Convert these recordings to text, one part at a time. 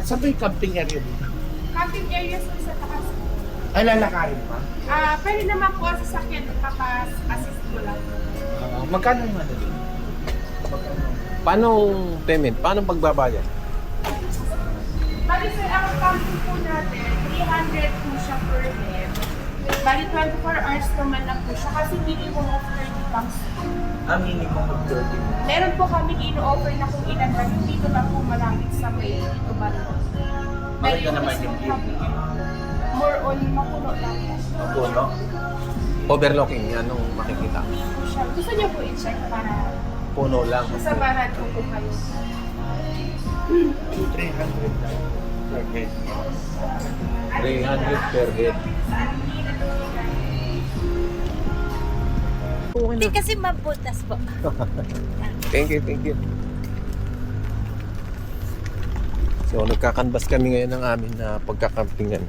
Saan ba yung camping area dito? Camping areas po sa taas. Ay, lalakarin pa? Pwede naman po ang sasakyan, papas-assist ko lang. Magkano yung ano dito? Magkano? Paano payment? Paano pagbabayad? Bali sir, ang camping po natin, 300 po siya per head. Bali 24 hours naman lang po siya kasi minimum of 30 pounds. Minimum of 30. Meron po kami ino-offer na kung ilan ba, dito lang po malapit sa may dito ba. Maganda naman yung view. More on mapuno lang. Puno? Overlooking, anong makikita? Hindi po siya. Gusto niyo po i-check para Puno lang. sa barat po po kayo. 300 lang. Okay. 300 per head. Hindi kasi mabutas po. Thank you, thank you. So, nagkakanbas kami ngayon ng amin na pagkakampingan.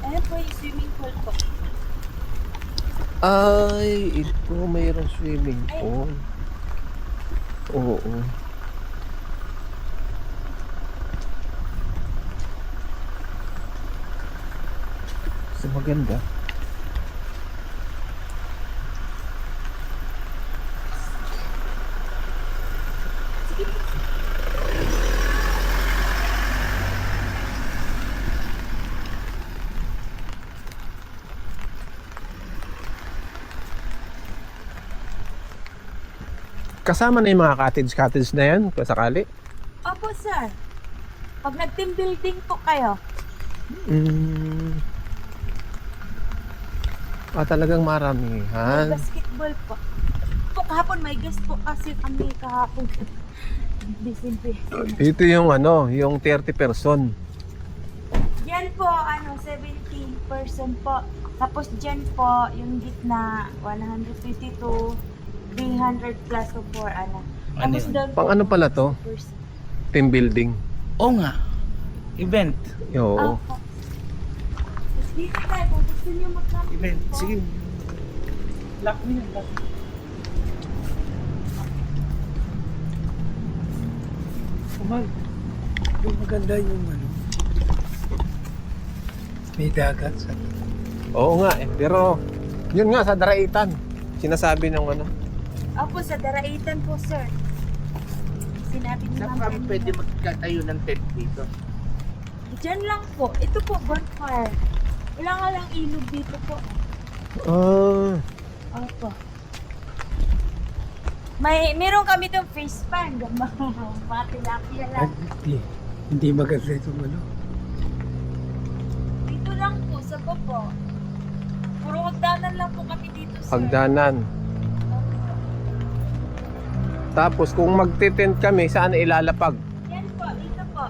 Ayan po yung swimming pool po. Ay, ito mayroong swimming pool. Oo. So, maganda. Kasama na yung mga cottage na yan, kung sakali. Opo, sir. Pag nag-team building po kayo, Talagang may maramihan. basketball po. Po, kahapon may guest po kasi kami kahapon. Disimple. Ito yung yung 30 person. Yan po, 70% po. Tapos dyan po, yung gitna, 152, 300 plus o 4, Tapos yun? doon Pang ano pala to? Team building. Oo nga. Event. Oo. Opo. Tapos dito tayo, kung gusto niyo mag-camping Event. po. Sige. Lock mo yun. Lock. Kumal, yung maganda yung may dagat sa Oo nga pero yun nga sa Daraitan. Sinasabi ng Opo, sa Daraitan po, sir. Sinabi niyo Saan lang kami pwede magkatayo ng tent dito? Diyan lang po. Ito po, bonfire. Wala nga lang ilog dito po. Opo. Meron kami itong fish pan. Mga tilapia lang. hindi maganda itong Dito lang po, sa baba. Puro hagdanan lang po kami dito, sir. hagdanan. Tapos kung magte-tent kami, saan ilalapag? Yan po, dito po.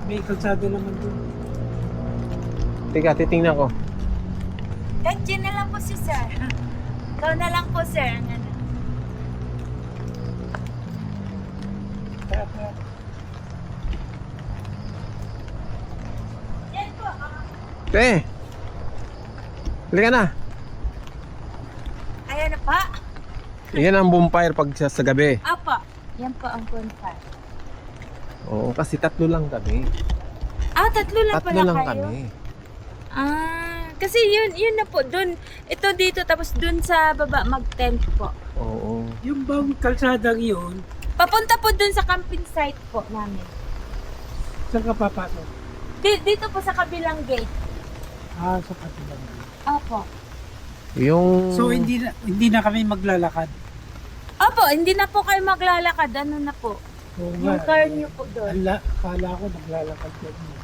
may kalsada naman doon. Teka, titingnan ko. Kahit dyan na lang po si sir. Ikaw na lang po, sir. Yan po. Halika na. Ayan na pa. Yan ang bonfire pag sa gabi. Apa. Yan po ang bonfire. Oo, kasi tatlo lang kami. Tatlo lang Tatlo pala lang kayo? kami. Kasi yun na po, dun, ito dito, tapos dun sa baba, mag-tent po. Oo. Yung bang kalsadang yun, Papunta po dun sa camping site po namin. saan ka papasok? Dito po sa kabilang gate. Sa katilang. Opo. Yung... So hindi na kami maglalakad. Opo, hindi na po kayo maglalakad. Ano na po? Oo Yung car niyo po doon. Akala ko maglalakad ka din.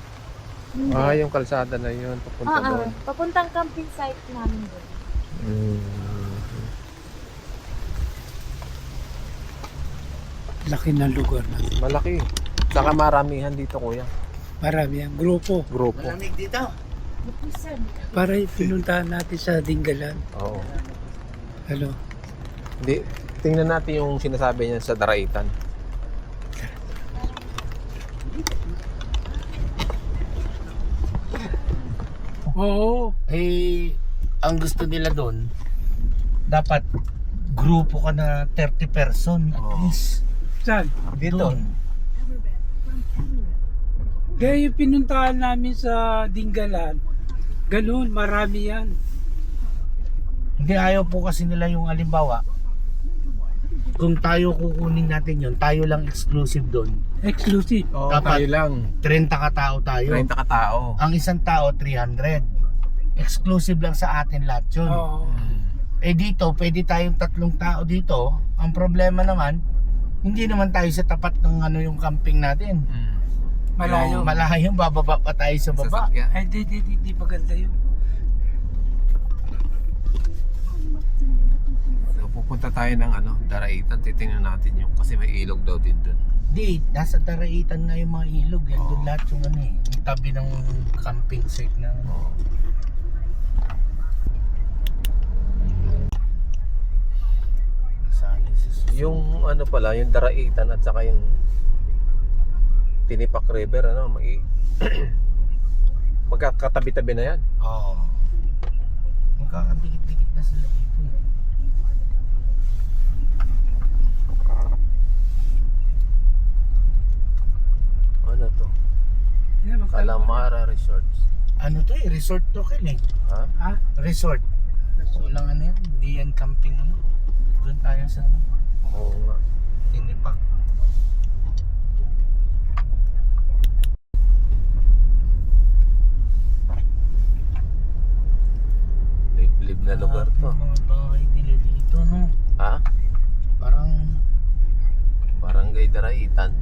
Hindi. yung kalsada na yun. Papunta doon. Papuntang camping site namin doon. Laki ng lugar na. Malaki. Saka maramihan dito, kuya. Marami ang grupo. Grupo. Malamig dito. Lupusan. Para pinuntahan natin sa Dingalan. Oo. Hindi, tingnan natin yung sinasabi niya sa Daraitan. Oo. ang gusto nila doon, dapat grupo ka na 30 person at Oo. least. Saan? Dito. Doon. Kaya yung pinuntahan namin sa Dinggalan, ganun, marami yan. Hindi, ayaw po kasi nila yung halimbawa, kung tayo kukunin natin yun, tayo lang exclusive doon. Exclusive. Oo, Dapat- tayo lang. 30 katao tayo. 30 katao. Ang isang tao, 300. Exclusive lang sa atin lahat yun. Oo. Eh dito, pwede tayong 3 tao dito. Ang problema naman, hindi naman tayo sa tapat ng ano yung camping natin. Malayo. Yung malayo, bababa pa tayo sa baba. Sasakyan. Ay, di maganda yun. So, pupunta tayo ng Daraitan, titingnan natin yung kasi may ilog daw din dun. Di, nasa Daraitan na yung mga ilog. Yan Oo. doon lahat yung yung tabi ng camping site na. Oo. Saan yung susunod? Yung pala, yung Daraitan at saka yung Tinipak River, magkakatabi-tabi na yan. Oo. Magkakadikit-dikit na sila dito. Ano to? Yan, Calamara Resorts. Ano to resort to Kiling. Ha? Ha? Resort. Walang yan. Hindi yan camping Doon tayo sa Oo nga. Tinipak. Liblib na lugar to. Yung mga bahay nila dito, no? Ha? Parang Barangay Daraitan.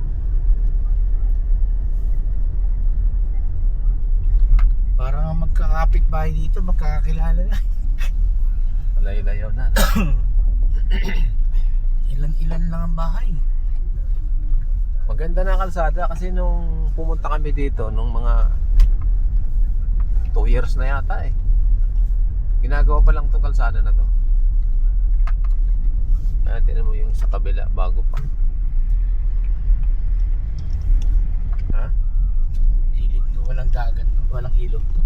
parang ang magkakapit bahay dito, magkakakilala na. Malay-layaw na. Ilan-ilan lang ang bahay. Maganda na kalsada kasi nung pumunta kami dito nung mga 2 years na yata eh. Ginagawa pa lang tong kalsada na to. Tingnan mo yung sa kabila bago pa. Ha? Gilid to, walang dagat, walang ilog to.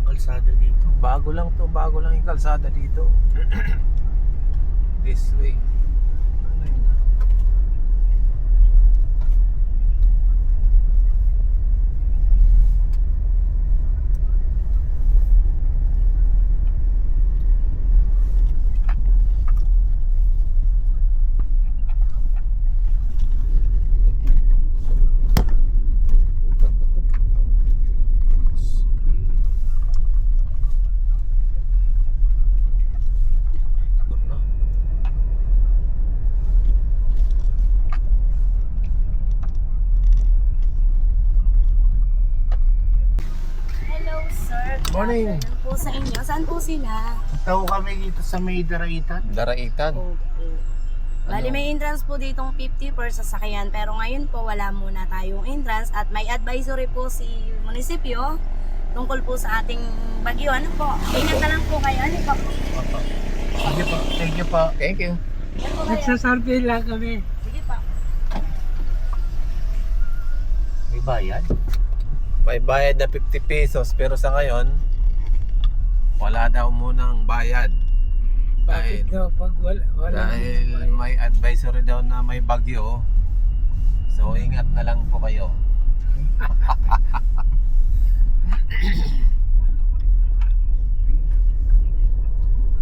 Kalsada dito. Bago lang yung kalsada dito. This way. Ano yun? Ano? Hello, sir. Good Morning. afternoon po sa inyo. Saan po sila? Tao kami dito sa may Daraitan. Daraitan. Opo. Bali, may entrance po ditong 50 per sasakyan. Pero ngayon po, wala muna tayong entrance. At may advisory po si munisipyo tungkol po sa ating bagyo. Ano po? Ingat na lang po kayo. Ano po? Sige po, thank you po. Thank you. Yan po kayo. Nagsasurvey lang kami. Sige po. May bayad? May bayad na 50 pesos pero sa ngayon wala daw munang bayad. Bakit daw? Pag wala Dahil may advisory daw na may bagyo. So ingat na lang po kayo.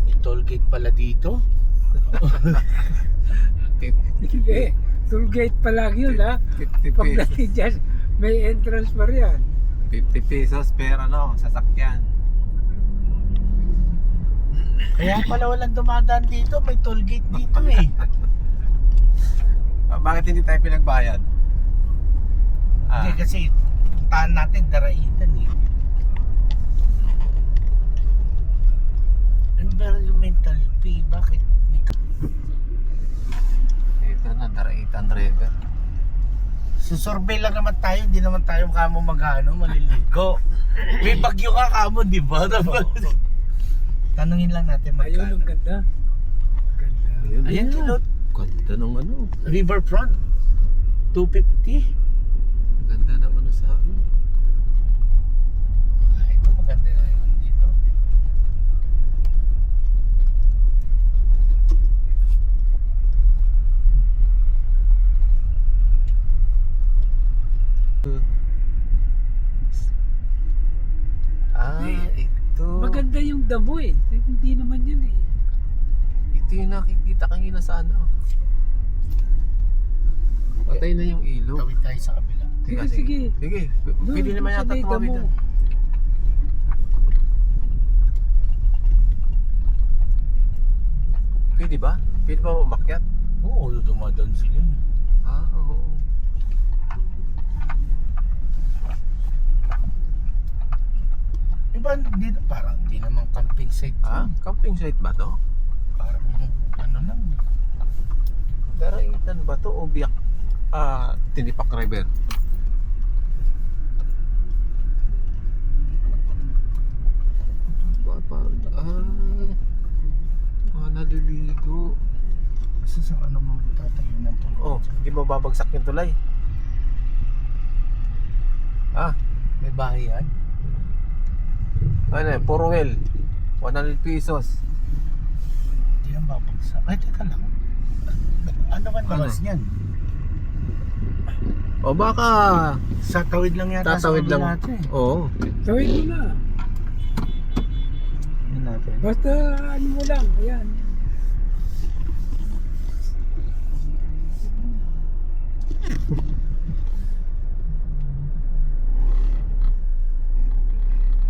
May toll gate pala dito. Hindi. Toll gate pa lang yun, ha? 50 pesos. Pagdating dyan, may entrance pa riyan. 50 pesos pero sasakyan. Kaya pala walang dumadaan dito, may toll gate dito eh. Bakit hindi tayo pinagbayad? Hindi kasi puntahan natin Daraitan eh. Environmental fee, bakit? Ito na, Daraitan River. Susurvey lang naman tayo, hindi naman tayo kamo maliligo. May bagyo ka kamo, di ba? Tanungin lang natin Ayun, ang magkano. ganda. Ganda. Ayan, kilot. Ganda ng Riverfront. 250. Ganda ng sa Ito, maganda na yun dito. Ito. Maganda yung damo eh. Hindi naman yan eh. Ito yung nakikita kanina sa ano. Patay na yung ilog. Tawid tayo sa kabila. Sige, Sige. Sige, Doon, pwede naman sa yata may tumawid damo. doon. Pwede ba? Pwede ba umakyat? Oo, dumadaan sila. Oo. Iba, dito parang hindi naman camping site. Camping site ba to? Parang ano lang. Daraitan ba to o biyak? Tinipak River. Naliligo. Kasi sa ano mo tatayo ng tulog. Oh, hindi ba babagsak yung tulay? May bahay yan. Ano eh, puro well. 100 pesos. Hindi yan babagsak. Ay, teka lang. Ano ba naman niyan? O baka Sa tawid lang yata tatawid sa kabila lang. natin eh. Oo. Tawid mo na. Yan natin. Basta ano mo lang. Ayan.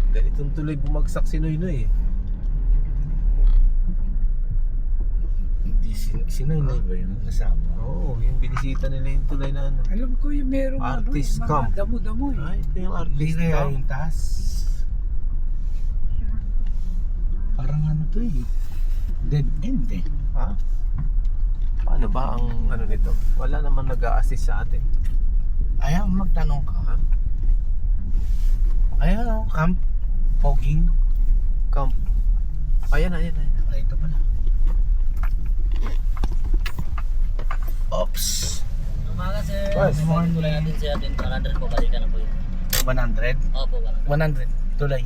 Ganitong tuloy bumagsak si Noynoy eh. Hindi sinoy ba yun? Kasama. Oo, yung binisita nila yung tulay na ano. Alam ko yung merong Artist mga camp. damo-damo eh. Ay, ito yung Hindi artist kaya camp. yung taas. Parang ano to eh. Dead end eh. Ha? Paano ba ang ano nito? Wala naman nag-a-assist sa atin. Ayaw, magtanong ka. Ha? Ayaw, camp. Fogging. Camp. Ayan. Ay, ito pala. Oops. Umaga sir. Boss. Tulay natin siya din. 100 po. Balikan na po yun. 100? Opo, 100. 100. Tulay.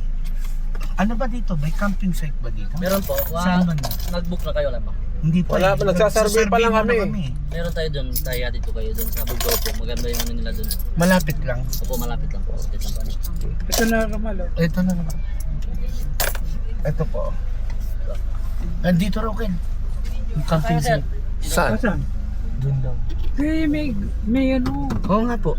Ano ba dito? May camping site ba dito? Meron po. Saan ba na? Nag-book na kayo lang ba? Hindi pa. Wala eh. pa, nagsasurvey pa lang Nagsasurvey kami. muna Meron tayo doon. Kaya dito kayo doon sa Bugao po. Maganda yung ano nila doon. Malapit lang. Opo, malapit lang po. Sakit lang po. Ito na Ramal. Oh. Ito na naman. Ito po. Nandito raw Ken. Yung camping Kaya, sir. site. Saan? Asan? Doon daw. Kaya may ano. Oo nga po.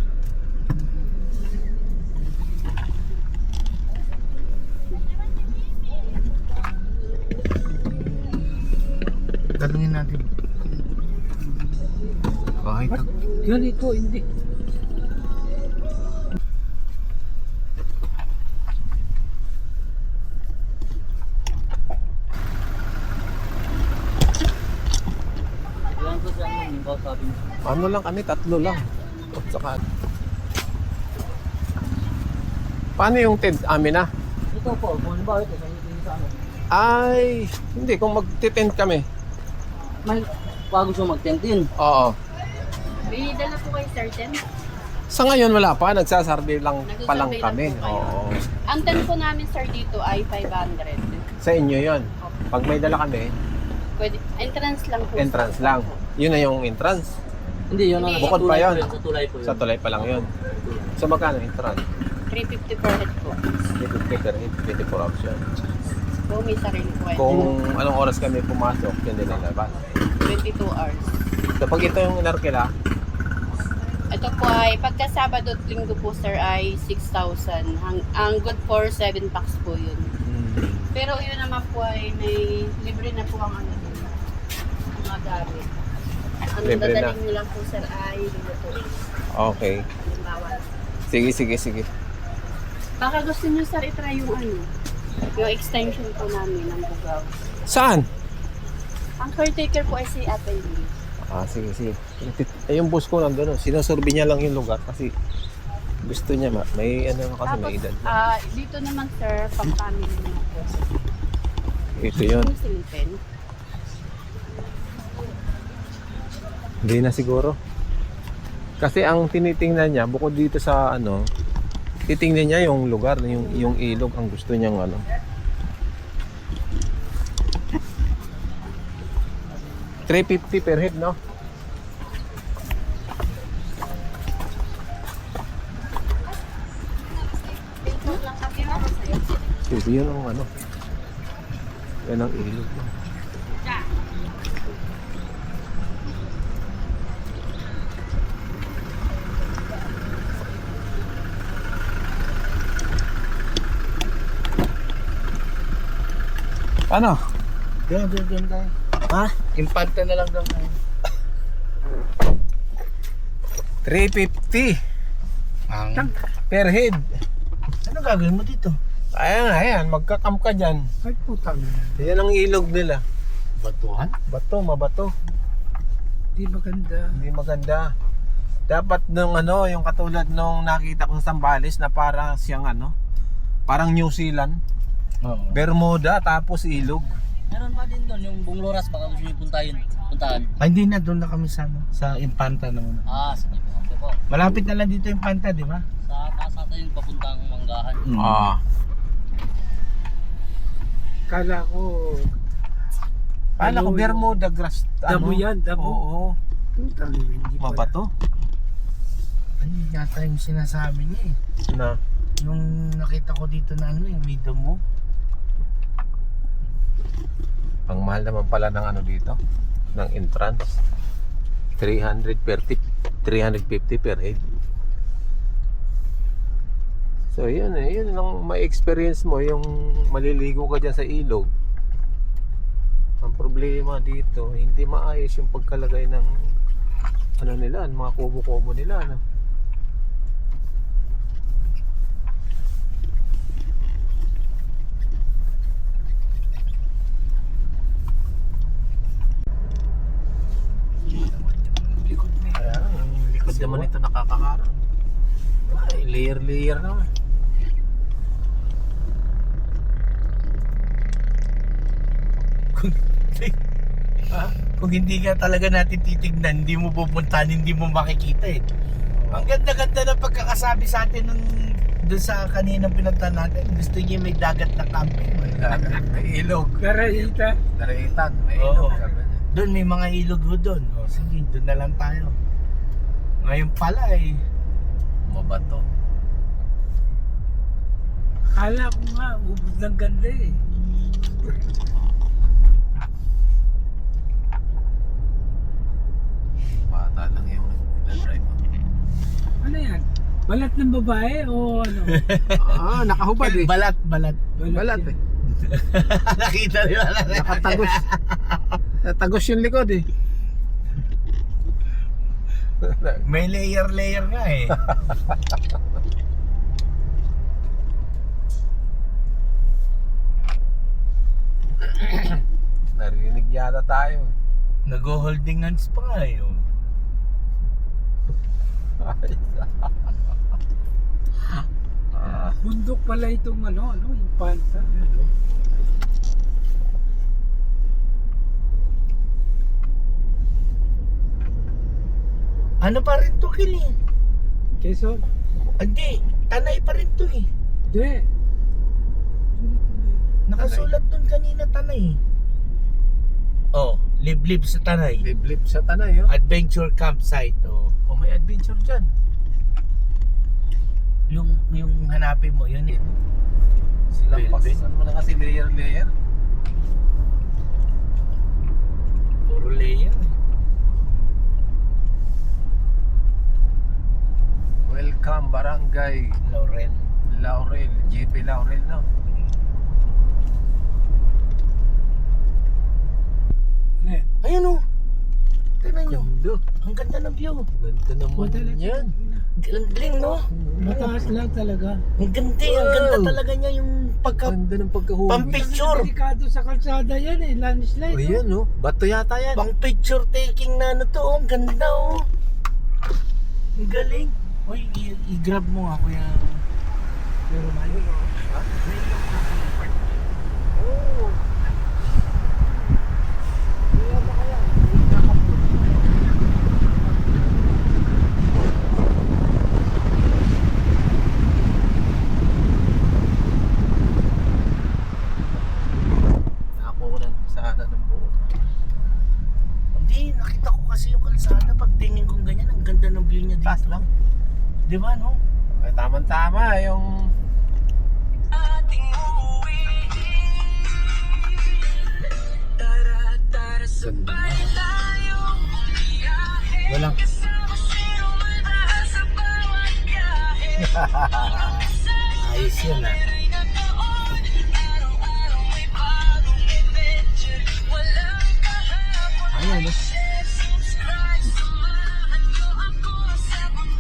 Tanungin natin. Kahit At ganito, hindi. Ilan po siya yung sabi niyo. ano lang kami, 3 lang. O, saka... Paano yung tent amin na? Ito po. Kung halimbawa ito. Sa ano. Ay, hindi. Kung magti-tent kami. May bago siya mag-tent din. Oo. May dala po kayo certain. Sa ngayon wala pa. Nagsasarvey lang pa lang Nagsasurvey lang kami. po kayo. Oo. Ang tent po namin sir dito ay 500. Sa inyo yon. Pag may dala kami, Pwede, entrance lang po. entrance lang. Yun na yung entrance. Hindi, yun ang Bukod pa yun. Sa tulay po yun. Sa tulay pa lang yun. So magkano entrance? 350 per head po. 50 per head, 24 hours yun. So may sarili po kayo. Kung anong oras kami pumasok, yun din ang labas. 22 hours. So pag ito yung inarkila, Ito po ay pagka Sabado at Linggo po sir ay 6,000. Ang good for 7 packs po yun. Pero yun naman po ay may libre na po ang ano dun, ang mga gamit. Ang Libre na. dadaling nyo lang po sir ay lutuin. okay. Halimbawa. Sige. Baka gusto nyo sir itry yung ano, yung extension po namin ng Bugao. Saan? Ang caretaker po ay si Ate Lee. Sige. Yung boss ko nandun, sinusurvey niya lang yung lugar kasi gusto niya may ano kasi Tapos, may edad. dito naman sir, pang-family na po. Ito yun. Yung silipin. Hindi na siguro. Kasi ang tinitingnan niya, bukod dito sa ano, Titingnan niya yung lugar, yung ilog ang gusto niyang ano. $350 per head, no? Kasi yun ang ano. Yan ang ilog. Ano? Doon tayo. Ha? Impanta na lang doon tayo. 350 per head. Ano gagawin mo dito? Ayan, magka-camp ka dyan. Ay, putang na. Yan ang ilog nila. Batuhan? Bato, mabato. Di maganda. Hindi maganda. Dapat nung ano, yung katulad nung nakita ko sa Zambales na parang siyang ano, parang New Zealand, Oo. Bermuda, tapos ilog. Meron pa din doon, yung Bungloras, baka gusto nyo puntahan. Ay, hindi na. Doon na kami sa, ano, sa Impanta na muna. Sige po, okay po. Malapit na lang dito Impanta, di ba? Sa taas natin yung papuntang Manggahan. Kala ko, Kala ko Ano, Bermuda grass. damo yan, damo. Oo, putang na. Hindi pala. mabato. Ay, yata yung sinasabi niya eh. Na, Nung nakita ko dito na ano yung may damo. ang mahal naman pala ng ano dito, ng entrance. 350 per head. So yun ang may experience mo, yung maliligo ka dyan sa ilog. Ang problema dito, hindi maayos yung pagkalagay ng ano nila, mga kubo-kubo nila, ano. Kaya, yung likod naman ito nakakaharang. Ay, layer naman. Kung hindi ka talaga natin titignan, hindi mo pupuntahan, hindi mo makikita eh. Ang ganda-ganda ng pagkakasabi sa atin ng doon sa kaninang pinuntahan natin. Gusto niya may dagat na camping. May ilog. Karaita. Daraitan, may Oo. ilog. Sabi niya. Doon may mga ilog ho doon. O sige, doon na lang tayo. Ngayon pala eh. Mabato. Kala ko nga, ubod ng ganda eh. Bata lang yung drive. Ano yan? Balat ng babae o ano? Nakahubad eh. Balat. Balat yan. eh. Nakita rin wala. Nakatagos. Natagos yung likod eh. May layer nga eh. Narinig yata tayo. Nag-holding hands pa nga yun. Bundok pala itong yung panta. Ano pa rin to, Kili? Quezon? Hindi, Tanay pa rin to eh. Hindi. Nakasulat doon kanina Tanay. Oh, liblib sa Tanay. Liblib sa tanay oh. Adventure campsite. Oh. Oh, may adventure dyan. Yung hanapin mo, yun eh. Silang Velvet. pasan mo na kasi layer. Puro layer eh. Welcome Barangay Laurel. Laurel, JP Laurel no. Ayun oh. Tignan nyo. Ganda. Ang ganda ng view. Ganda naman Madali. yan. Galing no? Mataas lang talaga. Ang ganda, ang ganda talaga niya yung pagka Ganda ng pagkahubog. pang-picture. Delikado sa kalsada yan eh. Landslide. Oh, yan no. Bato yata yan. Pang-picture taking na ano to. Oh. Ang ganda oh. Ang galing. Uy, i-grab mo nga kuya. Pero mali. Oh. kasi yung kalsada. Pag tingin kong ganyan, ang ganda ng view niya dito lang. Di ba, no? Ay, tama-tama yung... Ganda na. Walang... Ayos yun ah. Ayan oh.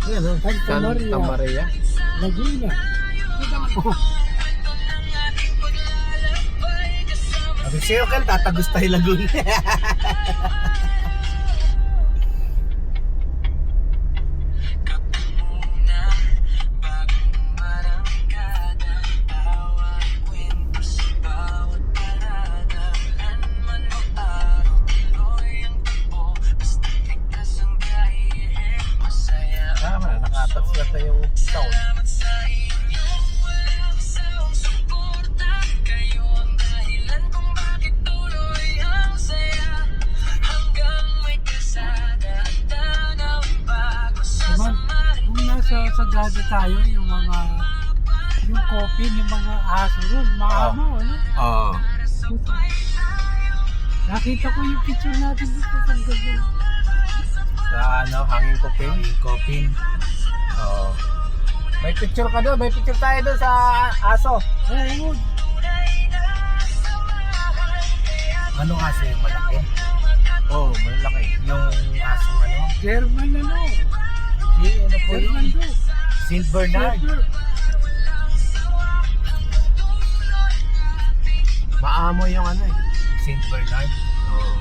Ayan oh. Santa Maria. Laguna. Sabi sa'yo, Kel, tatagos tayo Laguna. Tama, nakatats na tayo yung sound. Diba? Kung nasa Sagada tayo, yung coffin, yung mga aso ron, maamo, ano? Oo. Nakita ko yung picture natin dito sa ganda. Sa ano, hanging kopin. Yung Copin. Oo. May picture ka doon, may picture tayo doon sa aso. Oo, Anong aso yung malaki? Oo, malaki. Yung aso ano? German ano? Hindi, ano po German yun? dog. Saint Bernard. Shepherd. Maamo yung ano eh. Saint Bernard. Oo.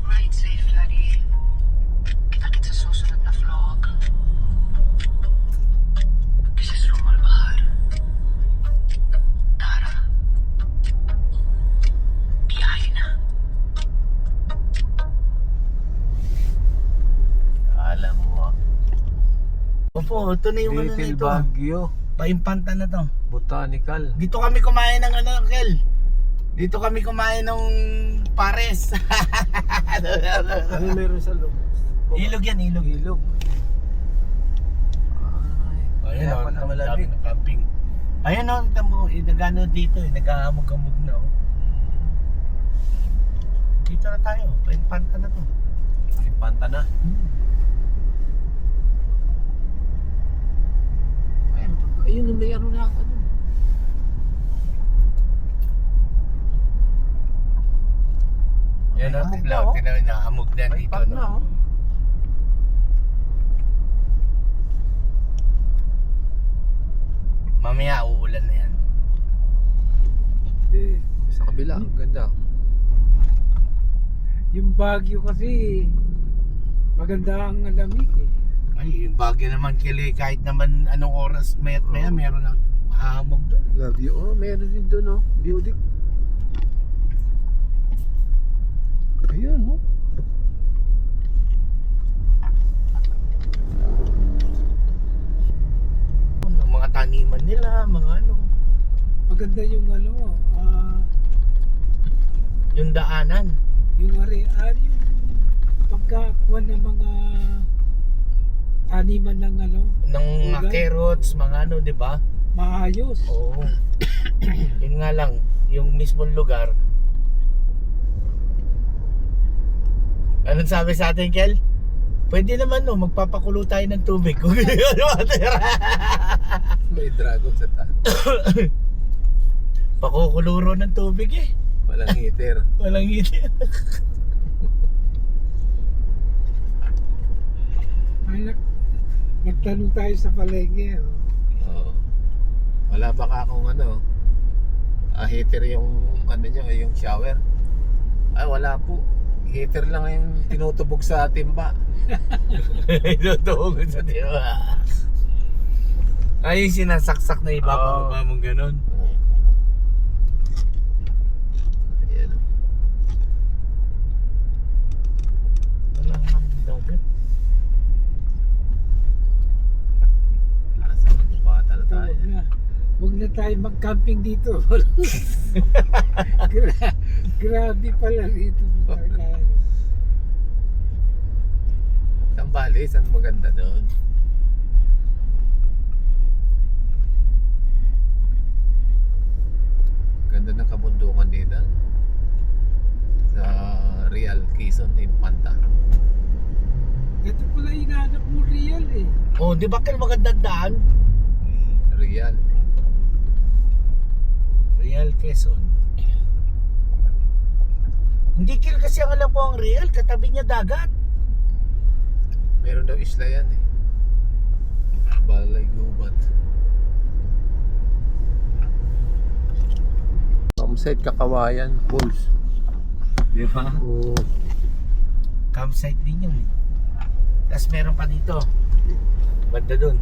Ride safe, Daddy. Kita sa susunod na vlog. This is Rumal Bahar. Tara. Biyahe na. Alam mo. Opo, ito na yung ano na Little ito. Baguio. Paimpanta na to. Botanical. Dito kami kumain ng ano, Kel. Dito kami kumain ng pares. Ano meron sa loob? Ilog yan, ilog. Ilog. Ay, Ayan kaya o, pala ang malamig. dami ng camping. Ayan o, tamo, nagano dito eh, naghahamog-hamog na o. Dito na tayo, paimpanta na to. Panta na. Ayun, may ano na ako doon. Yan o, Hamog na, tignan, oh. tignan, nahamog na May dito. pag No? na oh. Mamaya uulan na yan. Eh, Sa kabila, ang ganda. yung Baguio kasi, maganda ang lamig eh. Ay, yung Baguio naman, Kili, kahit naman anong oras, maya't maya, meron lang hahamog doon. Love you. Oh, meron din doon oh. Beauty. Ayun oh. Ang mga taniman nila, mga ano, Maganda yung ano, yung daanan. yung ari-ari, yung pagkakuha ng mga taniman ng ano, Ng mga Ulan. carrots, mga ano, di ba? maayos. Oo. Yun nga lang, yung mismong lugar. Anong sabi sa atin, Kel? Pwede naman no, magpapakulo tayo ng tubig kung ano matira. May dragon sa taas. Pakukuluro ng tubig eh. Walang heater. Walang ngiti. Ay, nagtanong tayo sa palengke. Oh. Oo. Wala ba ka kung ano? Heater yung ano nyo, yung shower? Ay, wala po. Heater lang yung tinutubog sa timba. Itutugon sa diba. Ay, yung sinasaksak na ibababa mong ganun. Ayan. Wala nga dagat. tayo mag-camping dito. Grabe pala dito. Sambales, ang maganda doon. Ganda ng kabundukan dito. Sa Real Quezon Infanta. Ito pala hinahanap mo real eh. Oh, di ba kayo magandang daan? Real. Real Quezon. Hindi kill kasi ang alam ko ang Real, katabi niya dagat. Meron daw isla yan eh. Balay Gubat. Campsite Kakawayan Falls. Di ba? Oo. Campsite din yun eh. Tapos meron pa dito. Banda dun.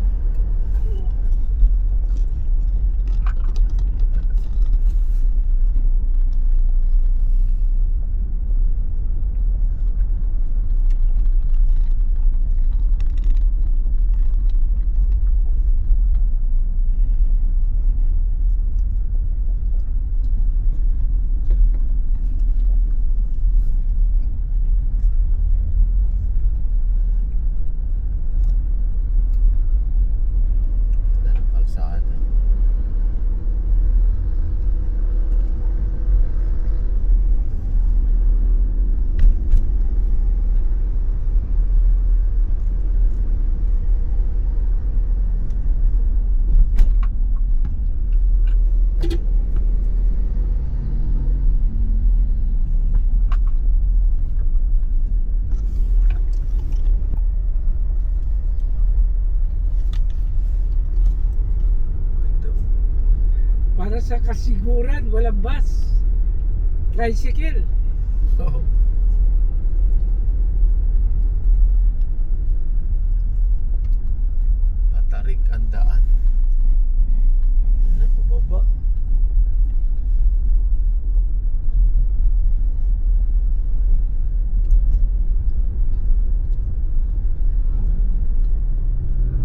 Ng kalsada. Para sa kasiguran, walang bus. Tricycle. Oo. Matarik ang daan. Ano, pababa.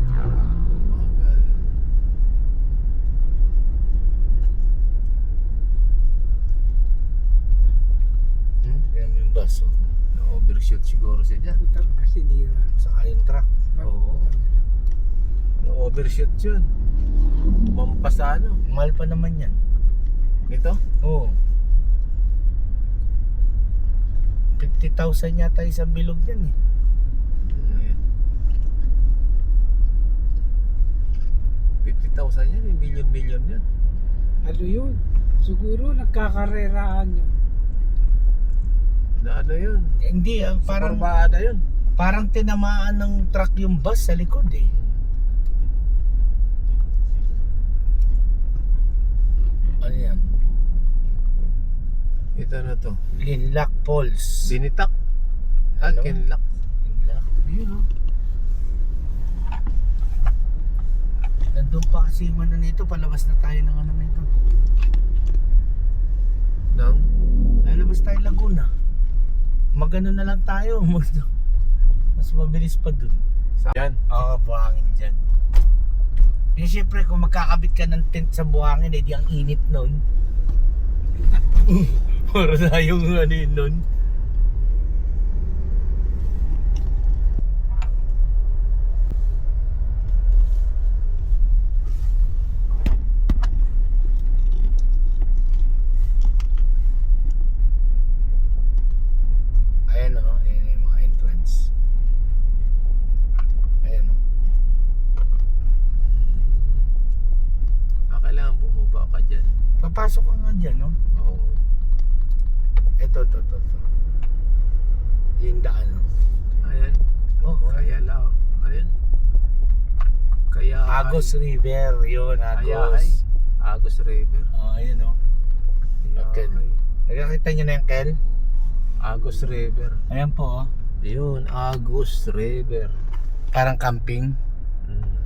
Magal. Yan yung bus. Oh. Na-overshoot siguro siya dyan. Putang na sinira. Saka yung truck. Oo. Na-overshoot yun. Umampas sa ano. Mahal pa naman yan. Ito? Oo. 50,000 yata isang bilog yan eh. Ayan. 50,000 yan, million yan. Ano yun? Siguro nagkakareraan yun. Na ano yun? Hindi, Parang parang bada yun. parang tinamaan ng truck yung bus sa likod eh. Ano yan? Ito na to. Linlock Falls. Dinitak. Ano? Kinlock. Linlock. Yun o. Nandun pa kasi yung ano nito, palabas na tayo ng ano nito. Nang Lalabas tayo Laguna. Magano na lang tayo. Mas mabilis pa dun. yan. Oo, buhangin dyan. Eh, syempre, kung magkakabit ka ng tent sa buhangin, eh, di ang init nun. Para tayong ano yun nun. Ayan o, ayan yung mga entrance. Ayan o. Kailangan bumaba ka dyan. Papasok ka nga dyan, no? Oo. Ito. Yung daan, no? Ayan. Oo, Kaya lang. Ayan. Kaya Agos River, yun, Kaya Agos. Agos River. Ayun, no? Okay. Kaya Nakakita nyo na yung Kel? Agos River. Ayan po, oh. Yun, Agos River. Parang camping. Mm.